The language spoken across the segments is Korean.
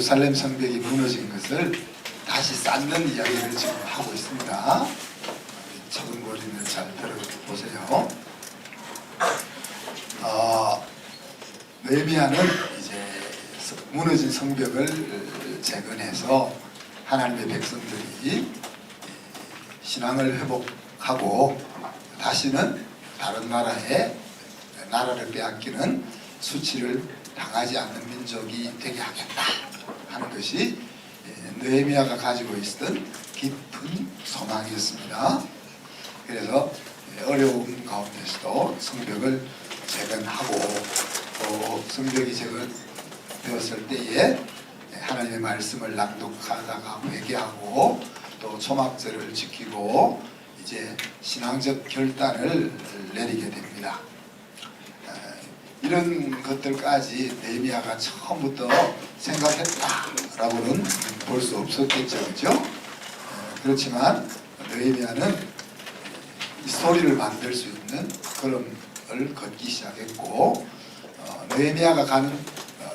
예루살렘 성벽이 무너진 것을 다시 쌓는 이야기를 지금 하고 있습니다. 적응고리를 잘 들어보세요. 느헤미야는 이제 무너진 성벽을 재건해서 하나님의 백성들이 신앙을 회복하고 다시는 다른 나라를 빼앗기는 수치를 당하지 않는 민족이 되게 하겠다 하는 것이 느헤미야가 가지고 있었던 깊은 소망이었습니다. 그래서 어려움 가운데서도 성벽을 재건하고 또 성벽이 재건되었을 때에 하나님의 말씀을 낭독하다가 회개하고 또 초막절을 지키고 이제 신앙적 결단을 내리게 됩니다. 이런 것들까지 느헤미야가 처음부터 생각했다라고는 볼 수 없었겠죠, 그렇죠? 그렇지만 느헤미야는 이 스토리를 만들 수 있는 걸음을 걷기 시작했고, 느헤미야가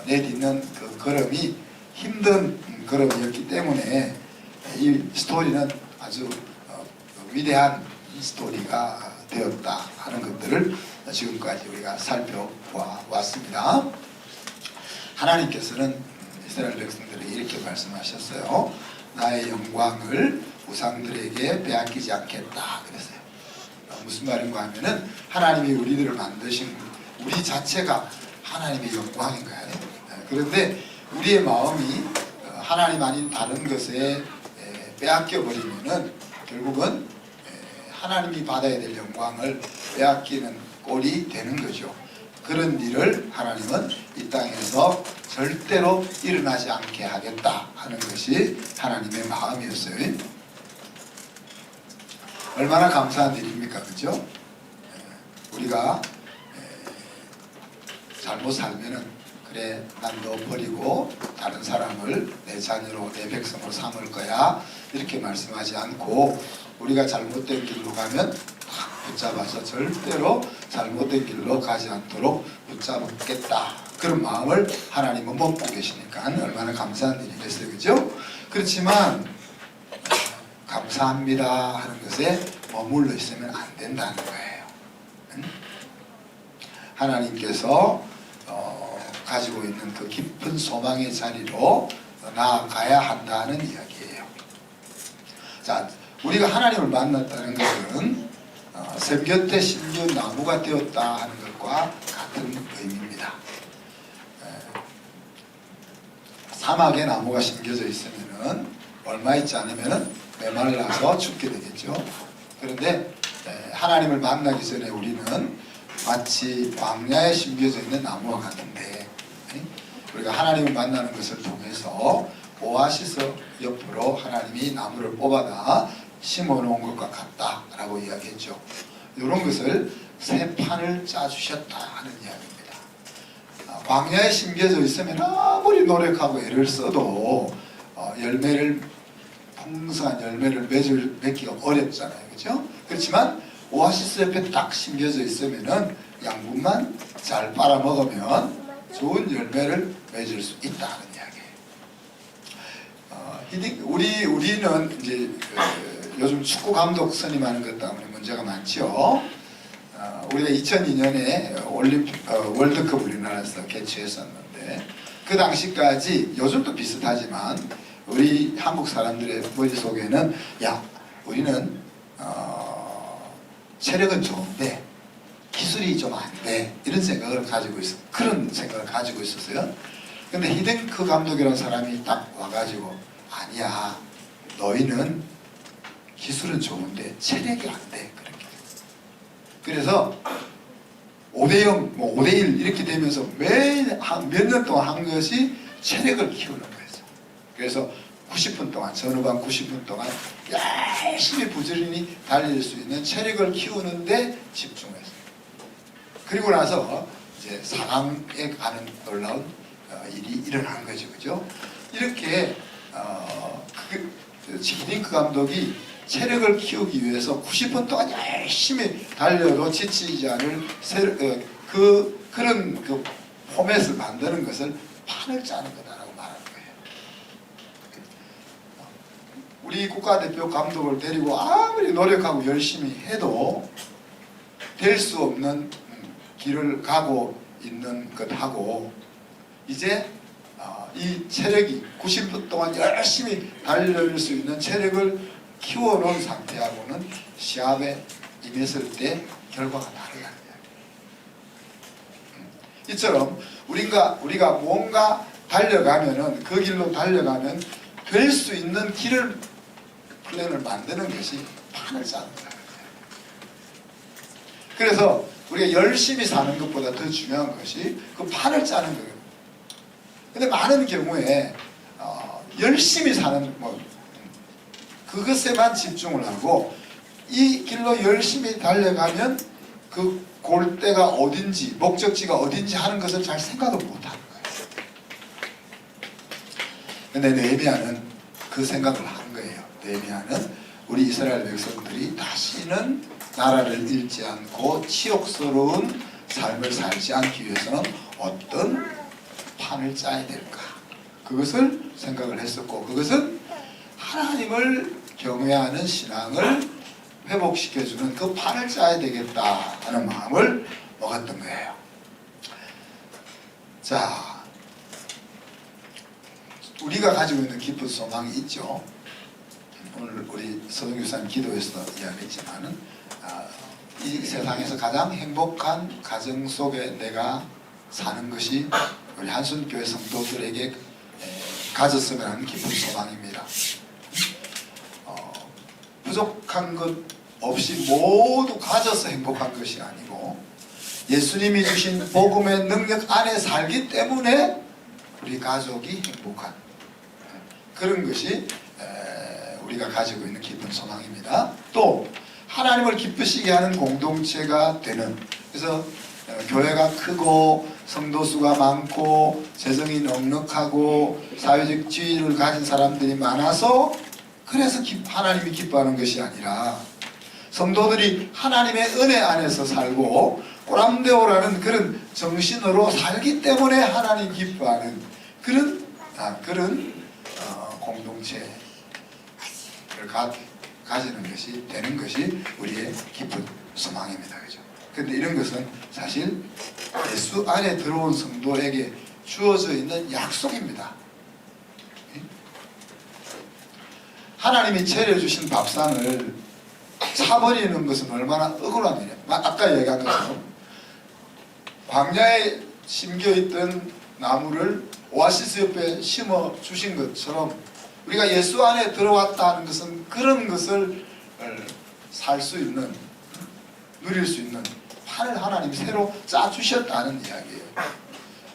내딛는 그 걸음이 힘든 걸음이었기 때문에 이 스토리는 아주 위대한 스토리가 되었다 하는 것들을 지금까지 우리가 살펴보았습니다. 하나님께서는 이스라엘 백성들에게 이렇게 말씀하셨어요. 나의 영광을 우상들에게 빼앗기지 않겠다 그랬어요. 무슨 말인가 하면은 하나님이 우리들을 만드신 우리 자체가 하나님의 영광인 거예요. 그런데 우리의 마음이 하나님 아닌 다른 것에 빼앗겨 버리면은 결국은 하나님이 받아야 될 영광을 빼앗기는 꼴이 되는 거죠. 그런 일을 하나님은 이 땅에서 절대로 일어나지 않게 하겠다 하는 것이 하나님의 마음이었어요. 얼마나 감사한 일입니까, 그죠? 우리가 잘못 살면은 그래 난 너 버리고 다른 사람을 내 자녀로 내 백성으로 삼을 거야 이렇게 말씀하지 않고, 우리가 잘못된 길로 가면 딱 붙잡아서 절대로 잘못된 길로 가지 않도록 붙잡겠다 그런 마음을 하나님은 먹고 계시니까 얼마나 감사한 일이겠어요, 그죠? 그렇지만 감사합니다 하는 것에 머물러 있으면 안 된다는 거예요. 하나님께서 가지고 있는 그 깊은 소망의 자리로 나아가야 한다는 이야기예요. 자, 우리가 하나님을 만났다는 것은 샘 곁에 심겨 나무가 되었다 하는 것과 같은 의미입니다. 사막에 나무가 심겨져 있으면은 얼마 있지 않으면은 메말라서 죽게 되겠죠. 그런데 하나님을 만나기 전에 우리는 마치 광야에 심겨져 있는 나무와 같은데, 우리가 하나님을 만나는 것을 통해서 오아시스 옆으로 하나님이 나무를 뽑아다 심어놓은 것과 같다라고 이야기했죠. 이런 것을 새 판을 짜주셨다 하는 이야기입니다. 광야에 심겨져 있으면 아무리 노력하고 애를 써도 풍성한 열매를 맺기가 어렵잖아요, 그렇죠? 그렇지만 오아시스 옆에 딱 심겨져 있으면은 양분만 잘 빨아먹으면 좋은 열매를 맺을 수 있다는 이야기예요. 우리는 이제 요즘 축구 감독 선임하는 것 때문에 문제가 많죠. 우리가 2002년에 월드컵 우리나라에서 개최했었는데 그 당시까지 요즘도 비슷하지만 우리 한국 사람들의 머릿속에는 야, 우리는 체력은 좋은데 기술이 좀 안 돼 이런 생각을 가지고 그런 생각을 가지고 있었어요. 근데 히딩크 감독이라는 사람이 딱 와가지고 아니야, 너희는 기술은 좋은데 체력이 안 돼 그렇게. 그래서 5대0, 5대1 이렇게 되면서 몇 년 동안 한 것이 체력을 키우는 거예요. 그래서 90분 동안, 전후반 90분 동안 열심히 부지런히 달릴 수 있는 체력을 키우는데 집중했어요. 그리고 나서 이제 4강에 가는 놀라운 일이 일어난 거죠, 그죠? 이렇게 히딩크 감독이 체력을 키우기 위해서 90분 동안 열심히 달려도 지치지 않을 그런 포맷을 만드는 것을 판을 짜는 거다라고 말하는 거예요. 우리 국가대표 감독을 데리고 아무리 노력하고 열심히 해도 될 수 없는 길을 가고 있는 것하고, 이제 이 체력이 90분 동안 열심히 달릴 수 있는 체력을 키워놓은 상태하고는 시합에 임했을 때 결과가 다르다. 이처럼 우리가 뭔가 달려가면은, 그 길로 달려가면 될 수 있는 길을, 플랜을 만드는 것이 판을 짜는 거예요. 그래서 우리가 열심히 사는 것보다 더 중요한 것이 그 판을 짜는 거예요. 근데 많은 경우에 열심히 사는 그것에만 집중을 하고, 이 길로 열심히 달려가면 그 골대가 어딘지, 목적지가 어딘지 하는 것을 잘 생각을 못하는 거예요. 근데 느헤미야는 그 생각을 한 거예요. 느헤미야는 우리 이스라엘 백성들이 다시는 나라를 잃지 않고 치욕스러운 삶을 살지 않기 위해서는 어떤 판을 짜야 될까, 그것을 생각을 했었고, 그것은 하나님을 경외하는 신앙을 회복시켜주는 그 판을 짜야 되겠다 하는 마음을 먹었던 거예요. 자, 우리가 가지고 있는 깊은 소망이 있죠. 오늘 우리 서동 교사님 기도에서 이야기했지만은, 이 세상에서 가장 행복한 가정 속에 내가 사는 것이 우리 한순교회 성도들에게 가졌으면 하는 깊은 소망입니다. 부족한 것 없이 모두 가져서 행복한 것이 아니고, 예수님이 주신 복음의 능력 안에 살기 때문에 우리 가족이 행복한 그런 것이 우리가 가지고 있는 깊은 소망입니다. 또 하나님을 기쁘시게 하는 공동체가 되는, 그래서 교회가 크고 성도 수가 많고 재정이 넉넉하고 사회적 지위를 가진 사람들이 많아서 그래서 하나님이 기뻐하는 것이 아니라, 성도들이 하나님의 은혜 안에서 살고 꼬람데오라는 그런 정신으로 살기 때문에 하나님 기뻐하는 그런 공동체를 가지는 것이, 되는 것이 우리의 깊은 소망입니다. 그죠? 근데 이런 것은 사실 예수 안에 들어온 성도에게 주어져 있는 약속입니다. 하나님이 차려주신 밥상을 사버리는 것은 얼마나 억울하느냐. 아까 얘기한 것처럼 광야에 심겨있던 나무를 오아시스 옆에 심어 주신 것처럼, 우리가 예수 안에 들어왔다는 것은 그런 것을 살 수 있는, 누릴 수 있는 판을 하나님이 새로 짜주셨다는 이야기예요.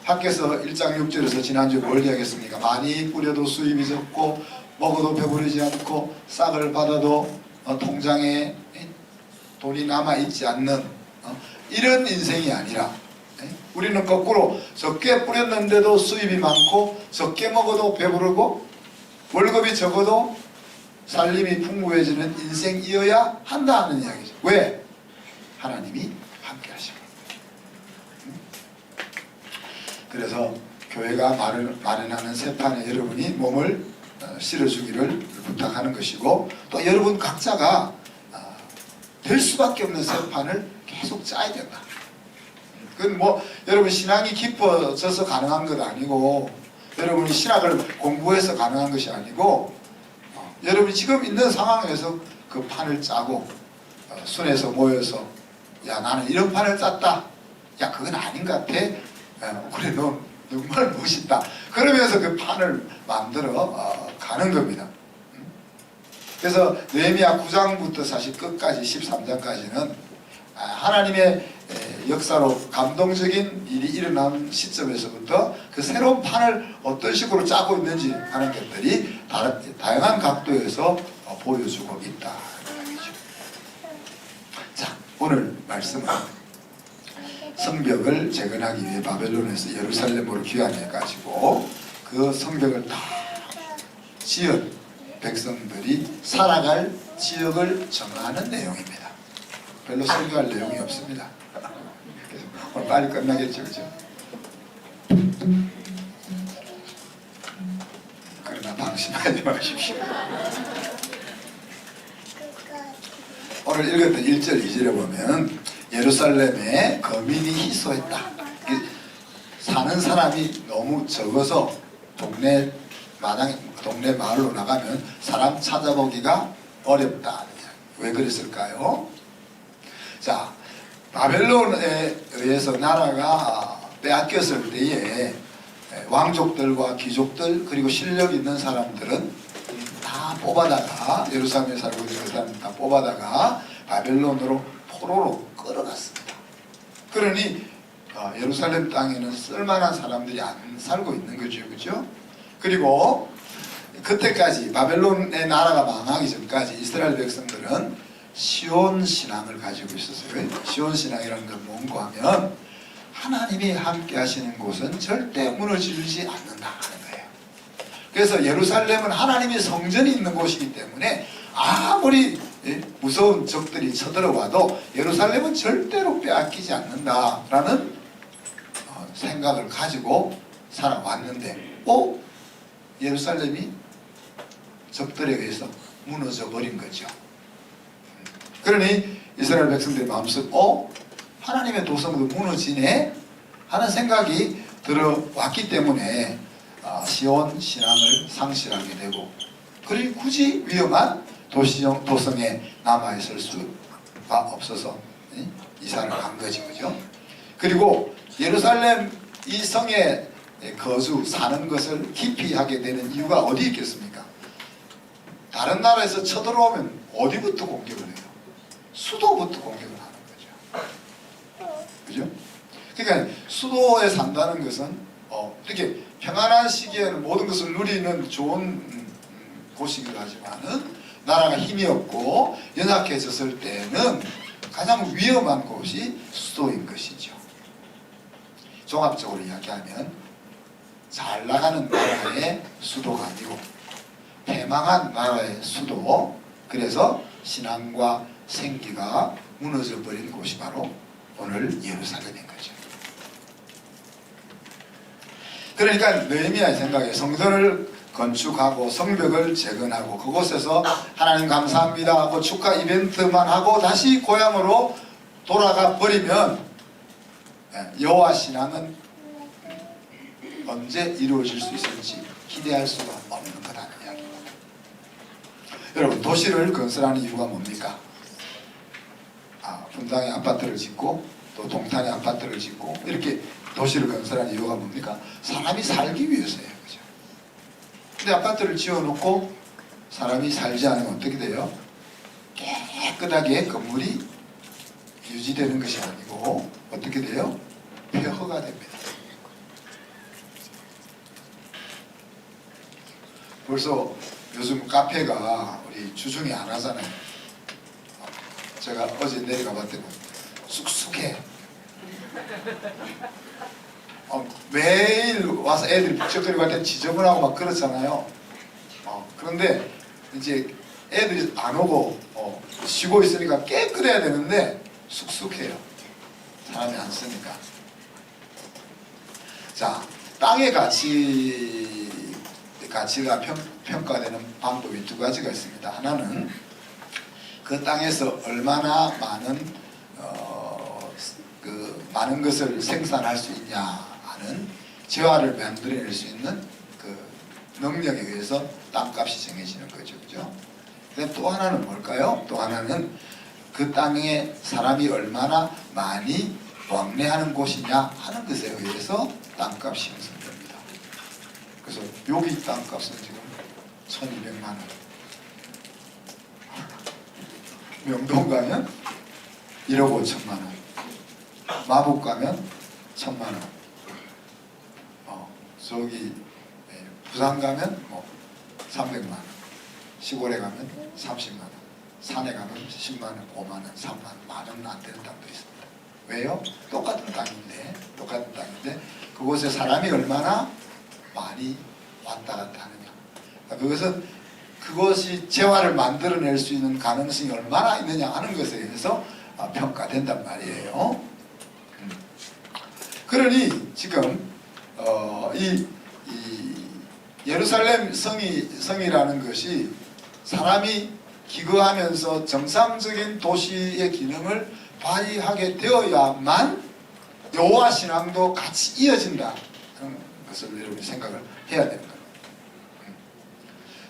밖에서 1장 6절에서 지난주에 뭘 이야기했습니까? 많이 뿌려도 수입이 적고 먹어도 배부르지 않고 싹을 받아도 통장에 돈이 남아있지 않는 이런 인생이 아니라, 우리는 거꾸로 적게 뿌렸는데도 수입이 많고 적게 먹어도 배부르고 월급이 적어도 살림이 풍부해지는 인생이어야 한다는 이야기죠. 왜? 하나님이 함께 하시고. 그래서 교회가 마련하는 새판에 여러분이 몸을 실어주기를 부탁하는 것이고, 또 여러분 각자가 될 수밖에 없는 새판을 계속 짜야 된다. 그건 여러분 신앙이 깊어져서 가능한 것 아니고, 여러분이 신학을 공부해서 가능한 것이 아니고, 여러분이 지금 있는 상황에서 그 판을 짜고 순에서 모여서, 야 나는 이런 판을 짰다, 야 그건 아닌 것 같아, 그래 너 정말 멋있다, 그러면서 그 판을 만들어 가는 겁니다. 그래서 느헤미야 9장부터 사실 끝까지 13장까지는 하나님의 역사로 감동적인 일이 일어난 시점에서부터 그 새로운 판을 어떤 식으로 짜고 있는지 하는 것들이 다양한 각도에서 보여주고 있다. 자, 오늘 말씀은 성벽을 재건하기 위해 바벨론에서 예루살렘으로 귀환해가지고 그 성벽을 다 지은 백성들이 살아갈 지역을 정하는 내용입니다. 별로 설교할 내용이 없습니다. 그래서 오늘 빨리 끝나겠죠, 그죠? 그러나 방심하지 마십시오. 오늘 읽었던 1절 2절에 보면 예루살렘에 거민이 희소했다. 사는 사람이 너무 적어서 동네 마을로 나가면 사람 찾아보기가 어렵다. 왜 그랬을까요? 자, 바벨론에 의해서 나라가 빼앗겼을 때에 왕족들과 귀족들 그리고 실력 있는 사람들은 다 뽑아다가 예루살렘에 살고 있는 사람들 다 뽑아다가 바벨론으로 포로로 끌어갔습니다. 그러니 예루살렘 땅에는 쓸만한 사람들이 안 살고 있는 거죠, 그죠? 그리고 그때까지 바벨론의 나라가 망하기 전까지 이스라엘 백성들은 시온 신앙을 가지고 있었어요. 시온 신앙이라는 건 뭔가 하면 하나님이 함께 하시는 곳은 절대 무너지지 않는다 하는 거예요. 그래서 예루살렘은 하나님의 성전이 있는 곳이기 때문에 아무리 무서운 적들이 쳐들어와도 예루살렘은 절대로 빼앗기지 않는다라는 생각을 가지고 살아왔는데 예루살렘이 적들에 의해서 무너져 버린 거죠. 그러니 이스라엘 백성들의 마음속 하나님의 도성도 무너지네 하는 생각이 들어왔기 때문에 시온 신앙을 상실하게 되고 그리고 굳이 위험한 도성에 남아있을 수가 없어서 이사를 간 거지, 그죠? 그리고 예루살렘 이 성에 사는 것을 기피하게 되는 이유가 어디 있겠습니까? 다른 나라에서 쳐들어오면 어디부터 공격을 해요? 수도부터 공격을 하는 거죠. 그죠? 그러니까 수도에 산다는 것은 이렇게 평안한 시기에는 모든 것을 누리는 좋은 곳이기도 하지만은 나라가 힘이 없고 연약해졌을 때는 가장 위험한 곳이 수도인 것이죠. 종합적으로 이야기하면 잘 나가는 나라의 수도가 아니고 패망한 나라의 수도, 그래서 신앙과 생기가 무너져 버린 곳이 바로 오늘 예루살렘인 거죠. 그러니까 느헤미야의 생각에 성전을 건축하고 성벽을 재건하고 그곳에서 하나님 감사합니다 하고 축하 이벤트만 하고 다시 고향으로 돌아가 버리면 여호와 신앙은 언제 이루어질 수 있을지 기대할 수가 없는 거라는 이야기입니다. 여러분, 도시를 건설하는 이유가 뭡니까? 분당에 아파트를 짓고 또 동탄에 아파트를 짓고 이렇게 도시를 건설하는 이유가 뭡니까? 사람이 살기 위해서예요, 그죠? 근데 아파트를 지어놓고 사람이 살지 않으면 어떻게 돼요? 깨끗하게 건물이 유지되는 것이 아니고 어떻게 돼요? 폐허가 됩니다. 벌써 요즘 카페가 우리 주중에 안 하잖아요. 제가 어제 내려가 봤더니 쑥쑥해. 매일 와서 애들이 북적거리고 할 때 지저분하고 막 그렇잖아요. 그런데 이제 애들이 안 오고 쉬고 있으니까 깨끗해야 되는데 쑥쑥해요. 사람이 안 쓰니까. 자, 땅의 가치가 평가되는 방법이 두 가지가 있습니다. 하나는 그 땅에서 얼마나 많은 것을 생산할 수 있냐 하는 재화를 만들어낼 수 있는 그 능력에 의해서 땅값이 정해지는 거죠, 그죠? 근데 또 하나는 뭘까요? 또 하나는 그 땅에 사람이 얼마나 많이 왕래하는 곳이냐 하는 것에 의해서 땅값이 형성됩니다. 그래서 여기 땅값은 지금 1200만 원. 명동 가면 1억 5천만 원. 마북 가면 1000만 원. 저기 부산 가면 300만 원. 시골에 가면 30만 원. 산에 가면 10만 원, 5만 원, 3만 원, 만 원 안 되는 땅도 있습니다. 왜요? 똑같은 땅인데 그곳에 사람이 얼마나 많이 왔다 갔다 하느냐. 그것이 재화를 만들어낼 수 있는 가능성이 얼마나 있느냐 하는 것에 의해서 평가된단 말이에요. 그러니 지금 이 예루살렘 성이라는 것이 사람이 기거하면서 정상적인 도시의 기능을 발휘하게 되어야만 여호와 신앙도 같이 이어진다 하는 것을 여러분이 생각을 해야 되는 겁니다.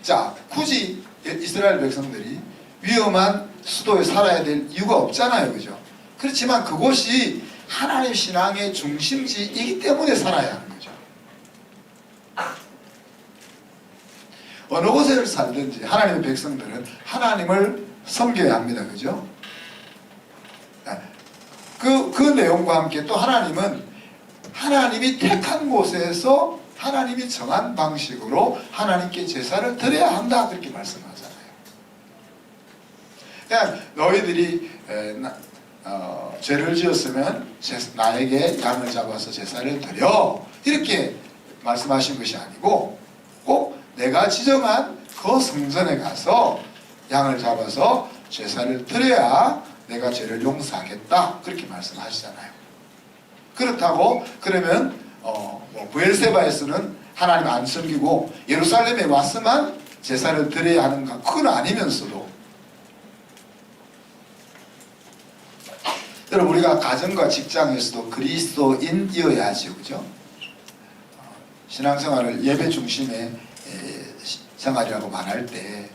자, 굳이 이스라엘 백성들이 위험한 수도에 살아야 될 이유가 없잖아요, 그죠? 그렇지만 그곳이 하나님 신앙의 중심지이기 때문에 살아야 하는 거죠. 어느 곳에 살든지 하나님의 백성들은 하나님을 섬겨야 합니다, 그죠? 그 내용과 함께 또 하나님은 하나님이 택한 곳에서 하나님이 정한 방식으로 하나님께 제사를 드려야 한다, 그렇게 말씀하잖아요. 그냥 너희들이 죄를 지었으면 나에게 양을 잡아서 제사를 드려, 이렇게 말씀하신 것이 아니고 꼭 내가 지정한 그 성전에 가서 양을 잡아서 제사를 드려야 내가 죄를 용서하겠다, 그렇게 말씀하시잖아요. 그렇다고 그러면 브엘세바에서는 하나님 안 섬기고 예루살렘에 왔으면 제사를 드려야 하는가? 그건 아니면서도 여러분, 우리가 가정과 직장에서도 그리스도인이어야죠, 그죠? 신앙생활을 예배 중심의 생활이라고 말할 때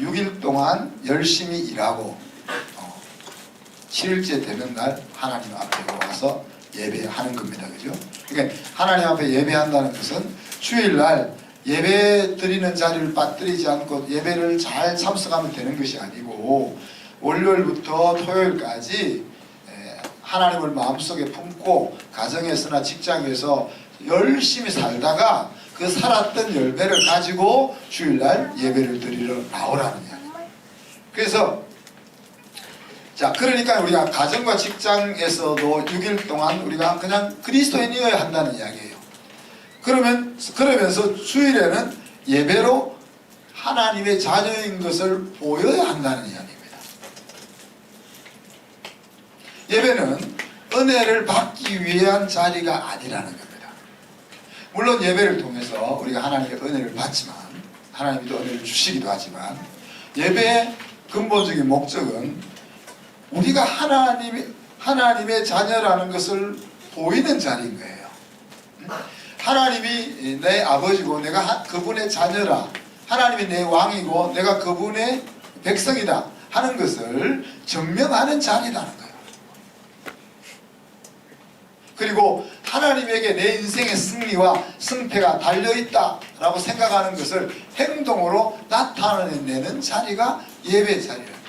6일 동안 열심히 일하고 7일째 되는 날 하나님 앞에 와서 예배하는 겁니다, 그죠? 그러니까 하나님 앞에 예배한다는 것은 주일날 예배 드리는 자리를 빠뜨리지 않고 예배를 잘 참석하면 되는 것이 아니고 월요일부터 토요일까지 하나님을 마음속에 품고 가정에서나 직장에서 열심히 살다가 그 살았던 열매를 가지고 주일날 예배를 드리러 나오라는 이야기입니다. 그래서 자, 그러니까 우리가 가정과 직장에서도 6일 동안 우리가 그냥 그리스도인이어야 한다는 이야기예요. 그러면서 주일에는 예배로 하나님의 자녀인 것을 보여야 한다는 이야기입니다. 예배는 은혜를 받기 위한 자리가 아니라는 겁니다. 물론 예배를 통해서 우리가 하나님의 은혜를 받지만 하나님이 또 은혜를 주시기도 하지만 예배의 근본적인 목적은 우리가 하나님의 자녀라는 것을 보이는 자리인 거예요. 하나님이 내 아버지고 내가 그분의 자녀라, 하나님이 내 왕이고 내가 그분의 백성이다 하는 것을 증명하는 자리라는 거예요. 그리고 하나님에게 내 인생의 승리와 승패가 달려있다 라고 생각하는 것을 행동으로 나타내는 자리가 예배 자리라는 거예요.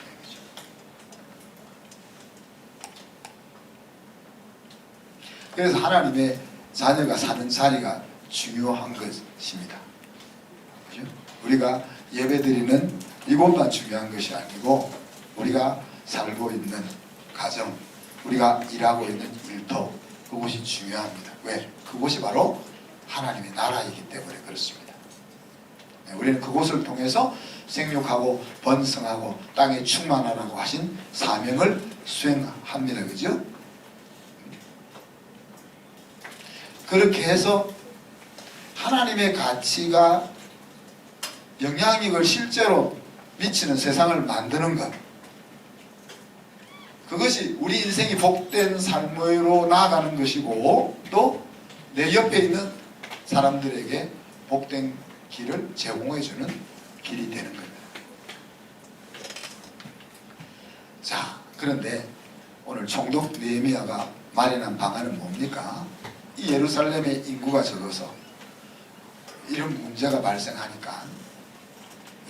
그래서 하나님의 자녀가 사는 자리가 중요한 것입니다. 그렇죠? 우리가 예배드리는 이곳만 중요한 것이 아니고 우리가 살고 있는 가정, 우리가 일하고 있는 일터, 그곳이 중요합니다. 왜? 그곳이 바로 하나님의 나라이기 때문에 그렇습니다. 우리는 그곳을 통해서 생육하고 번성하고 땅에 충만하라고 하신 사명을 수행합니다. 그죠? 그렇게 해서 하나님의 가치가 영향력을 실제로 미치는 세상을 만드는 것, 그것이 우리 인생이 복된 삶으로 나아가는 것이고 또 내 옆에 있는 사람들에게 복된 길을 제공해주는 길이 되는 겁니다. 자, 그런데 오늘 총독 느헤미야가 마련한 방안은 뭡니까? 이 예루살렘의 인구가 적어서 이런 문제가 발생하니까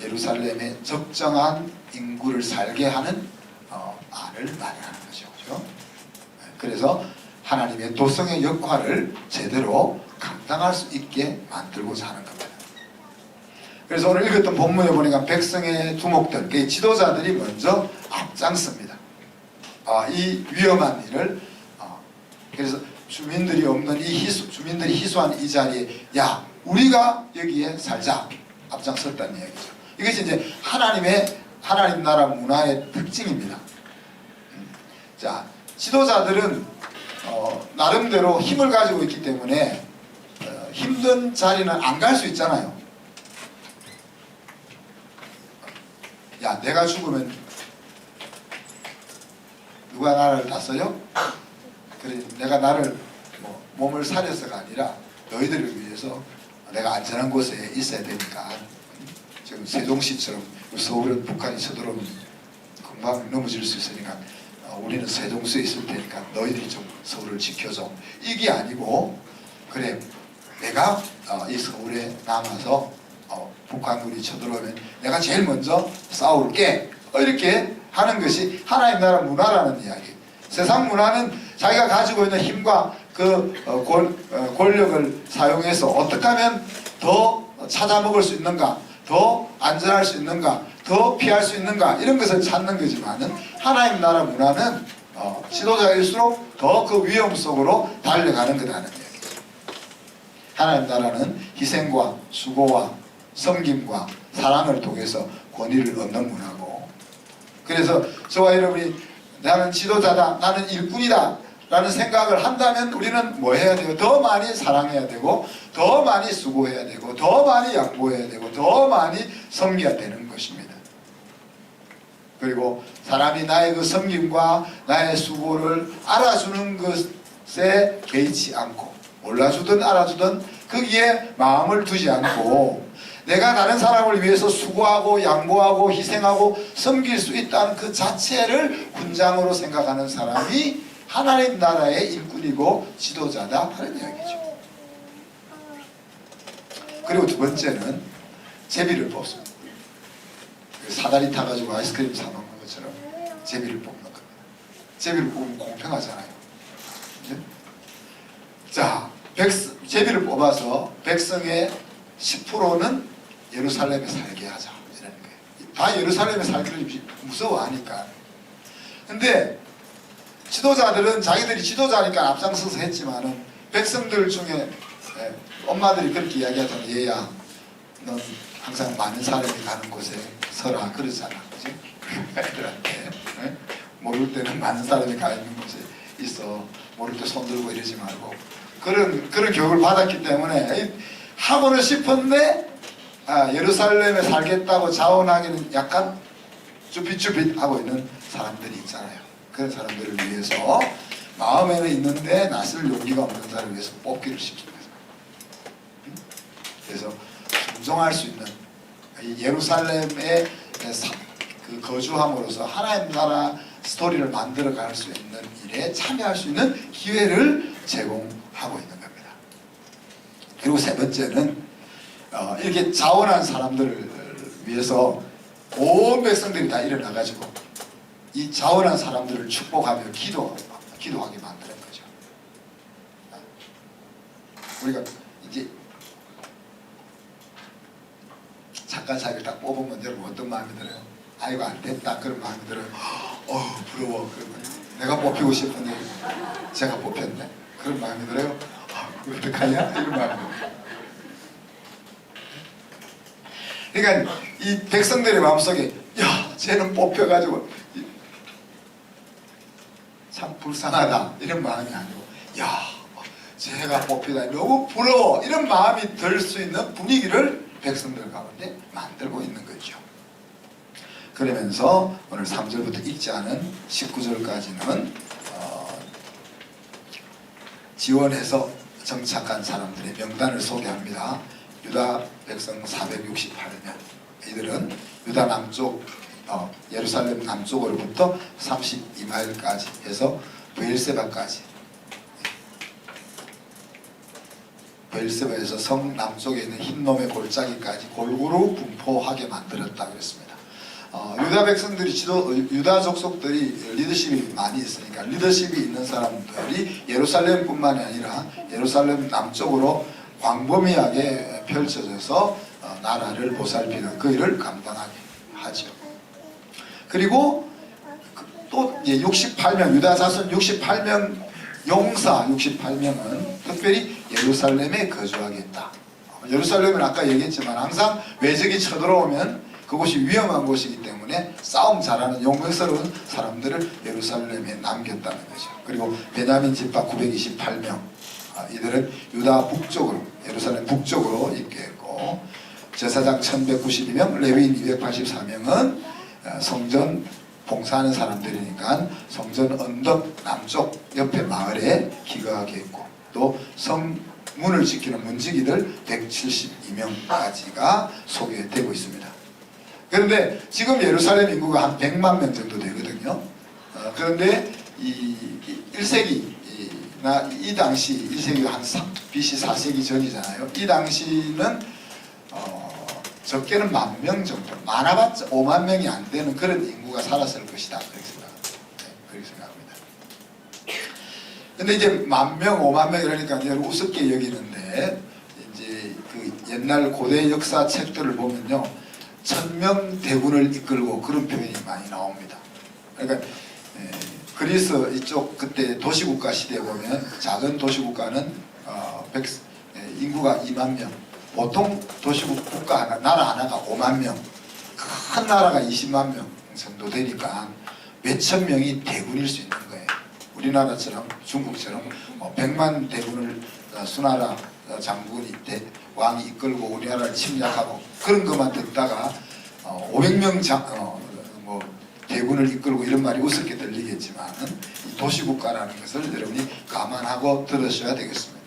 예루살렘에 적정한 인구를 살게 하는 안을 마련하는 거죠. 그렇죠? 그래서 하나님의 도성의 역할을 제대로 감당할 수 있게 만들고자 하는 겁니다. 그래서 오늘 읽었던 본문에 보니까 백성의 두목들, 그 지도자들이 먼저 앞장섭니다. 이 위험한 일을 그래서 주민들이 없는 주민들이 희소한 이 자리에 야, 우리가 여기에 살자 앞장섰다는 얘기죠. 이것이 이제 하나님 나라 문화의 특징입니다. 자, 지도자들은 나름대로 힘을 가지고 있기 때문에 힘든 자리는 안 갈 수 있잖아요. 야, 야, 내가 죽으면 누가 나를 다스려? 그래, 내가 나를 몸을 살려서가 아니라 너희들을 위해서 내가 안전한 곳에 있어야 되니까. 지금 세종시처럼 서울은 북한이 쳐들어오면 금방 넘어질 수 있으니까 우리는 세종시에 있을 테니까 너희들이 좀 서울을 지켜줘. 이게 아니고, 그래, 내가 이 서울에 남아서 북한군이 쳐들어오면 내가 제일 먼저 싸울게. 이렇게 하는 것이 하나님 나라 문화라는 이야기. 세상 문화는 자기가 가지고 있는 힘과 그 권력을 사용해서 어떻게 하면 더 찾아먹을 수 있는가, 더 안전할 수 있는가, 더 피할 수 있는가, 이런 것을 찾는 거지만은 하나님 나라 문화는 지도자일수록 더 그 위험 속으로 달려가는 거라는 이야기죠. 하나님 나라는 희생과 수고와 섬김과 사랑을 통해서 권위를 얻는 문화고, 그래서 저와 여러분이 나는 지도자다, 나는 일꾼이다 라는 생각을 한다면 우리는 뭐 해야 돼요? 더 많이 사랑해야 되고, 더 많이 수고해야 되고, 더 많이 양보해야 되고, 더 많이 섬겨야 되는 것입니다. 그리고 사람이 나의 그 섬김과 나의 수고를 알아주는 것에 개의치 않고, 몰라주든 알아주든 거기에 마음을 두지 않고, 내가 다른 사람을 위해서 수고하고 양보하고 희생하고 섬길 수 있다는 그 자체를 훈장으로 생각하는 사람이 하나님 나라의 일꾼이고 지도자다 하는 이야기죠. 그리고 두 번째는 제비를 뽑습니다. 사다리 타가지고 아이스크림 사 먹는 것처럼 제비를 뽑는 겁니다. 제비를 뽑으면 공평하잖아요. 네? 자, 제비를 뽑아서 백성의 10%는 예루살렘에 살게 하자, 이라는 거예요. 다 예루살렘에 살기를 무서워하니까. 근데 지도자들은 자기들이 지도자니까 앞장서서 했지만은 백성들 중에 엄마들이 그렇게 이야기하잖아. 얘야, 넌 항상 많은 사람이 가는 곳에 서라, 그러잖아, 그지? 애들한테 모를 때는 많은 사람이 가 있는 곳에 있어, 모를 때 손 들고 이러지 말고, 그런 교육을 받았기 때문에 하고는 싶은데 예루살렘에 살겠다고 자원하기는 약간 쭈삣쭈삣 하고 있는 사람들이 있잖아요. 그런 사람들을 위해서 마음에는 있는데 나설 용기가 없는 사람을 위해서 뽑기를 시킵니다. 그래서 순종할 수 있는 예루살렘에 그 거주함으로써 하나님 나라 스토리를 만들어 갈 수 있는 일에 참여할 수 있는 기회를 제공하고 있는 겁니다. 그리고 세 번째는 이렇게 자원한 사람들을 위해서 온 백성들이 다 일어나가지고 이 자원한 사람들을 축복하며 기도하게 만드는 거죠. 우리가 이제 잠깐 자기를 딱 뽑으면 여러분 어떤 마음이 들어요? 아이고 안 됐다, 그런 마음이 들어요. 부러워, 그러면 내가 뽑히고 싶은데 제가 뽑혔네, 그런 마음이 들어요. 어떡하냐, 이런 마음이 들어요. 그러니까 이 백성들의 마음속에 야, 쟤는 뽑혀가지고 참 불쌍하다, 이런 마음이 아니고 야, 쟤가 뽑히다니 너무 부러워, 이런 마음이 들 수 있는 분위기를 백성들 가운데 만들고 있는 거죠. 그러면서 오늘 3절부터 읽지 않은 19절까지는 지원해서 정착한 사람들의 명단을 소개합니다. 유다 백성 468명, 이들은 유다 남쪽 예루살렘 남쪽으로부터 32마일까지 해서 브엘세바까지, 브엘세바에서 성 남쪽에 있는 흰놈의 골짜기까지 골고루 분포하게 만들었다 그랬습니다. 유다 백성들이 유다 족속들이 리더십이 많이 있으니까 리더십이 있는 사람들이 예루살렘뿐만이 아니라 예루살렘 남쪽으로 광범위하게 펼쳐져서 나라를 보살피는 그 일을 감당하게 하죠. 그리고 또 68명, 유다 자손 68명 용사 68명은 특별히 예루살렘에 거주하겠다. 예루살렘은 아까 얘기했지만 항상 외적이 쳐들어오면 그곳이 위험한 곳이기 때문에 싸움 잘하는 용맹스러운 사람들을 예루살렘에 남겼다는 거죠. 그리고 베냐민 집합 928명, 이들은 유다 북쪽으로, 예루살렘 북쪽으로 있겠고, 제사장 1192명, 레위인 284명은 성전 봉사하는 사람들이니까 성전 언덕 남쪽 옆에 마을에 기거하게 했고, 또 성문을 지키는 문지기들 172명까지가 소개되고 있습니다. 그런데 지금 예루살렘 인구가 한 100만 명 정도 되거든요. 그런데 이 1세기나 이 당시 1세기가 한 BC 4세기 전이잖아요. 이 당시는 적게는 10,000명 정도, 많아봤자 5만 명이 안 되는 그런 인구가 살았을 것이다, 그렇게 생각합니다. 근데 이제 10,000명, 5만 명 이러니까 여러분 우습게 여기는데, 이제 그 옛날 고대 역사 책들을 보면요, 1000명 대군을 이끌고 그런 표현이 많이 나옵니다. 그러니까 그리스 이쪽 그때 도시국가 시대에 보면 작은 도시국가는 인구가 2만 명, 보통 도시국가 하나, 나라 하나가 5만 명, 큰 나라가 20만 명 정도 되니까 몇천 명이 대군일 수 있는 거예요. 우리나라처럼 중국처럼 100만 대군을 수나라 장군이 왕이 이끌고 우리나라를 침략하고 그런 것만 듣다가 500명 대군을 이끌고 이런 말이 우습게 들리겠지만 도시국가라는 것을 여러분이 감안하고 들으셔야 되겠습니다.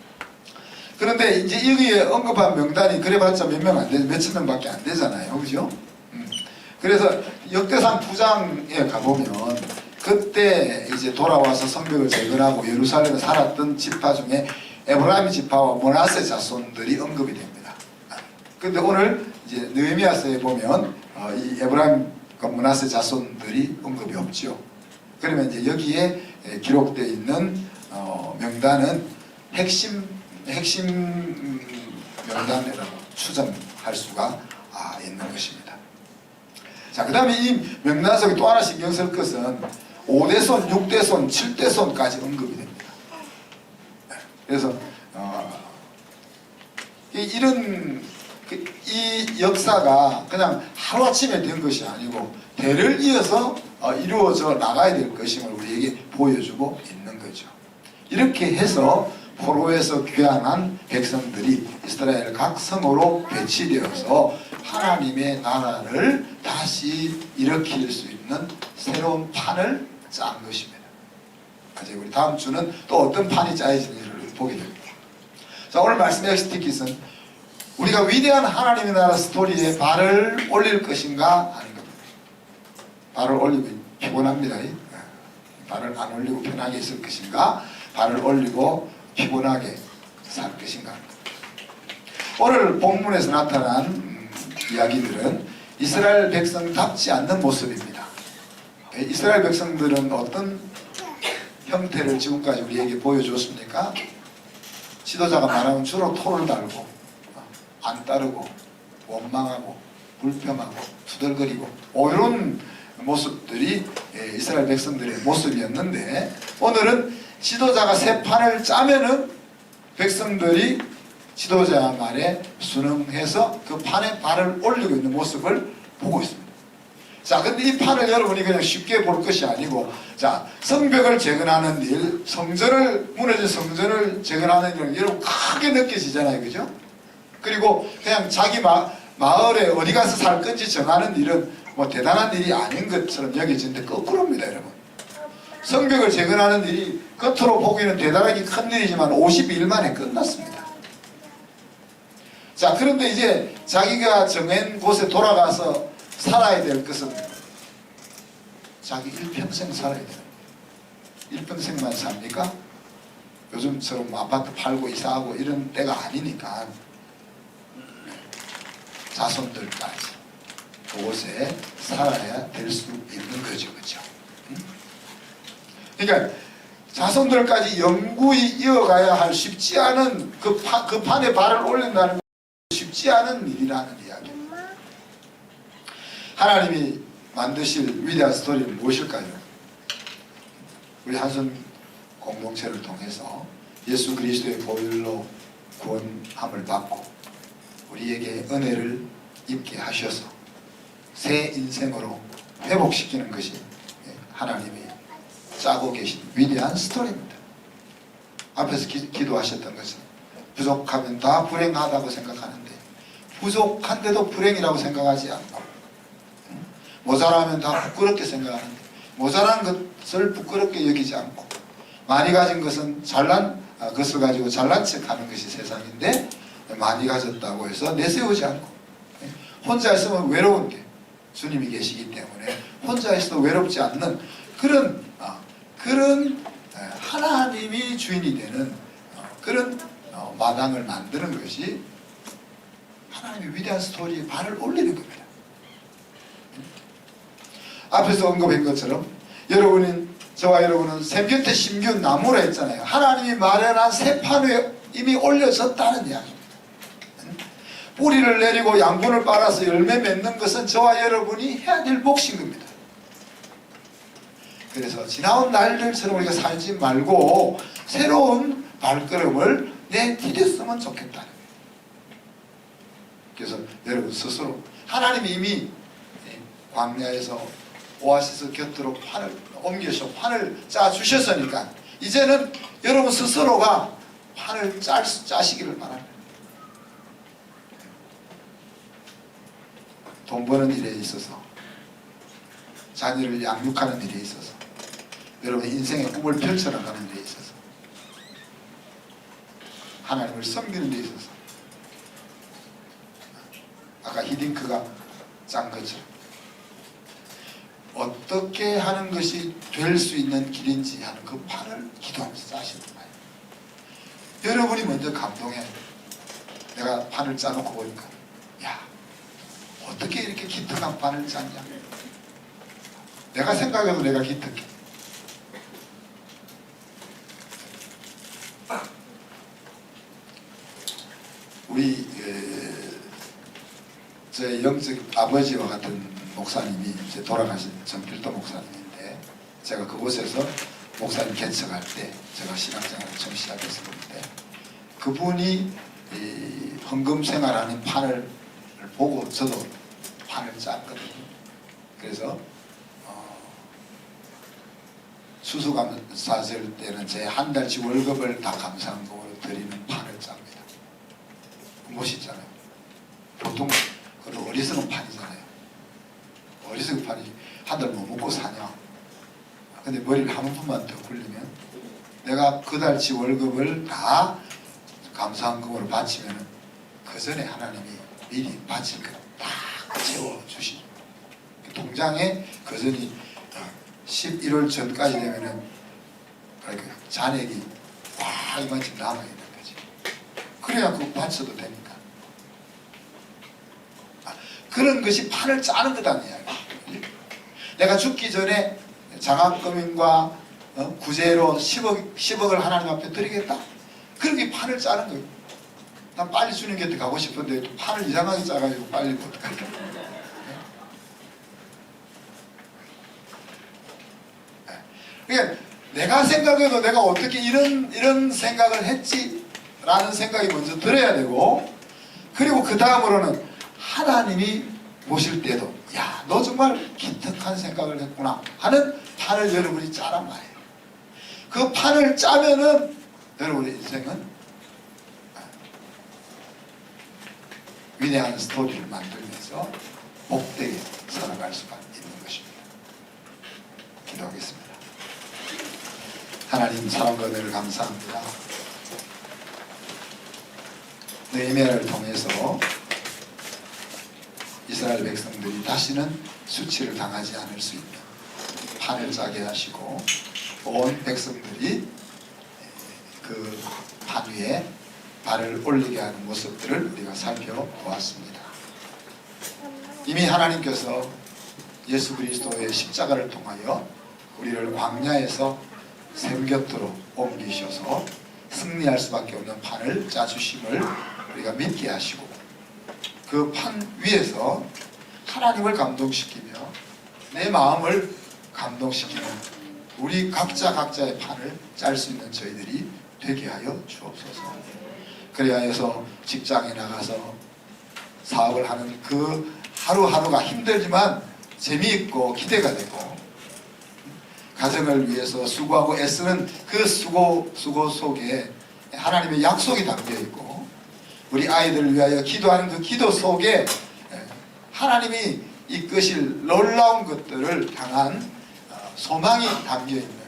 그런데 이제 여기에 언급한 명단이 그래봤자 몇 명 안 되죠. 몇천 명밖에 안 되잖아요. 그죠? 그래서 역대상 9장에 가보면 그때 이제 돌아와서 성벽을 재건하고 예루살렘에 살았던 지파 중에 에브라임 지파와 므낫세 자손들이 언급이 됩니다. 근데 오늘 이제 느헤미야서에 보면 이 에브라임과 므낫세 자손들이 언급이 없죠. 그러면 이제 여기에 기록되어 있는 명단은 핵심 명단이라고 추정할 수가 있는 것입니다. 자, 그 다음에 이 명단 속에 또 하나 신경 쓸 것은 5대손, 6대손, 7대손까지 언급이 됩니다. 그래서 이 역사가 그냥 하루아침에 된 것이 아니고 대를 이어서 이루어져 나가야 될 것임을 우리에게 보여주고 있는 거죠. 이렇게 해서 포로에서 귀환한 백성들이 이스라엘 각 성으로 배치되어서 하나님의 나라를 다시 일으킬 수 있는 새로운 판을 짠 것입니다. 이제 우리 다음 주는 또 어떤 판이 짜여지는지를 보게 됩니다. 자, 오늘 말씀의 엑스티킷은 우리가 위대한 하나님의 나라 스토리에 발을 올릴 것인가 하는 겁니다. 발을 올리면 피곤합니다. 발을 안 올리고 편하게 있을 것인가, 발을 올리고 피곤하게 살 것인가. 오늘 본문에서 나타난 이야기들은 이스라엘 백성답지 않는 모습입니다. 이스라엘 백성들은 어떤 형태를 지금까지 우리에게 보여주었습니까? 지도자가 말하면 주로 토를 달고 안 따르고 원망하고 불평하고 투덜거리고 이런 모습들이 이스라엘 백성들의 모습이었는데, 오늘은 지도자가 새 판을 짜면은 백성들이 지도자 말에 순응해서 그 판에 발을 올리고 있는 모습을 보고 있습니다. 자, 근데 이 판을 여러분이 그냥 쉽게 볼 것이 아니고, 자, 성벽을 재건하는 일, 무너진 성전을 재건하는 일은 여러분 크게 느껴지잖아요. 그죠? 그리고 그냥 자기 마을에 어디 가서 살 건지 정하는 일은 뭐 대단한 일이 아닌 것처럼 여겨지는데 거꾸로입니다, 여러분. 성벽을 재건하는 일이 겉으로 보기에는 대단하게 큰 일이지만 52일 만에 끝났습니다. 자, 그런데 이제 자기가 정한 곳에 돌아가서 살아야 될 것은 자기 일평생 살아야 돼요. 일평생만 삽니까? 요즘처럼 아파트 팔고 이사하고 이런 때가 아니니까 자손들까지 그곳에 살아야 될 수 있는 거죠. 그렇죠? 그러니까 자손들까지 영구히 이어가야 할 쉽지 않은 그 판에 발을 올린다는 건 쉽지 않은 일이라는 이야기입니다. 하나님이 만드실 위대한 스토리는 무엇일까요? 우리 한손 공동체를 통해서 예수 그리스도의 보혈로 구원함을 받고 우리에게 은혜를 입게 하셔서 새 인생으로 회복시키는 것이 하나님이 짜고 계신 위대한 스토리입니다. 앞에서 기도하셨던 것은 부족하면 다 불행하다고 생각하는데 부족한데도 불행이라고 생각하지 않고 모자라면 다 부끄럽게 생각하는데 모자란 것을 부끄럽게 여기지 않고 많이 가진 것은 잘난 것을 가지고 잘난 척하는 것이 세상인데 많이 가졌다고 해서 내세우지 않고 혼자 있으면 외로운 게 주님이 계시기 때문에 혼자 있어도 외롭지 않는 그런 하나님이 주인이 되는 그런 마당을 만드는 것이 하나님의 위대한 스토리에 발을 올리는 겁니다. 앞에서 언급한 것처럼 저와 여러분은 샘 곁에 심기운 나무라 했잖아요. 하나님이 마련한 새 판 위에 이미 올려졌다는 이야기입니다. 뿌리를 내리고 양분을 빨아서 열매 맺는 것은 저와 여러분이 해야 될 몫인 겁니다. 그래서 지나온 날들처럼 우리가 살지 말고 새로운 발걸음을 내디뎠으면 좋겠다는 거예요. 그래서 여러분 스스로 하나님이 이미 광야에서 오아시스 곁으로 판을 옮겨서 판을 짜주셨으니까 이제는 여러분 스스로가 판을 짜시기를 바랍니다. 돈 버는 일에 있어서 자녀를 양육하는 일에 있어서 여러분 인생의 꿈을 펼쳐나가는 일에 있어서 하나님을 섬기는 데 있어서 아까 히딩크가 짠 것처럼 어떻게 하는 것이 될 수 있는 길인지 하는 그 판을 기도하면서 짜시는 거예요. 여러분이 먼저 감동해. 내가 판을 짜놓고 보니까 야 어떻게 이렇게 기특한 판을 짰냐. 내가 생각해도 내가 기특해. 우리 제 영적 아버지와 같은 목사님이 이제 돌아가신 정필도 목사님인데 제가 그곳에서 목사님 개척할 때 제가 신앙생활을 처음 시작했었는데 그분이 이 헌금 생활하는 판을 보고 저도 판을 짰거든요. 그래서 수수감사 절 때는 제 한 달치 월급을 다 감사한금으로 드리는 판을 짭니다. 멋있잖아요. 보통 그런 어리석은 판이잖아요. 어리석은 판이 한 달 뭐 먹고 사냐. 근데 머리를 한 번만 더 굴리면 내가 그 달치 월급을 다 감사한금으로 바치면 그 전에 하나님이 미리 바칠 거 다 채워주시죠. 통장에 그 전이 11월 전까지 되면은 잔액이 와 이만큼 남아있는 거지. 그래야 그거 바쳐도 되니까. 그런 것이 판을 짜는 거다는 이야기. 내가 죽기 전에 장학금과 구제로 10억을 하나님 앞에 드리겠다. 그렇게 판을 짜는 거예요. 난 빨리 주님 곁에 가고 싶은데 판을 이상하게 짜가지고 빨리 못 가요. 그러니까 내가 생각해도 내가 어떻게 이런 생각을 했지? 라는 생각이 먼저 들어야 되고 그리고 그 다음으로는 하나님이 보실 때도 야, 너 정말 기특한 생각을 했구나 하는 판을 여러분이 짜란 말이에요. 그 판을 짜면은 여러분의 인생은 위대한 스토리를 만들면서 복되게 살아갈 수가 있는 것입니다. 기도하겠습니다. 하나님 사랑과 은혜를 감사합니다. 느헤미야를 통해서 이스라엘 백성들이 다시는 수치를 당하지 않을 수 있는 판을 짜게 하시고 온 백성들이 그 판 위에 발을 올리게 하는 모습들을 우리가 살펴보았습니다. 이미 하나님께서 예수 그리스도의 십자가를 통하여 우리를 광야에서 샘 곁으로 옮기셔서 승리할 수밖에 없는 판을 짜주심을 우리가 믿게 하시고 그 판 위에서 하나님을 감동시키며 내 마음을 감동시키는 우리 각자의 판을 짤 수 있는 저희들이 되게 하여 주옵소서. 그리하여서 직장에 나가서 사업을 하는 그 하루하루가 힘들지만 재미있고 기대가 되고 가정을 위해서 수고하고 애쓰는 그 수고 속에 하나님의 약속이 담겨있고 우리 아이들을 위하여 기도하는 그 기도 속에 하나님이 이끄실 놀라운 것들을 향한 소망이 담겨있는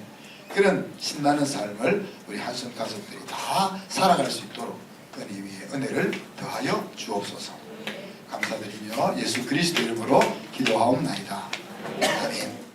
그런 신나는 삶을 우리 한순 가족들이 다 살아갈 수 있도록 은혜 위에 은혜를 더하여 주옵소서. 감사드리며 예수 그리스도 이름으로 기도하옵나이다. 아멘.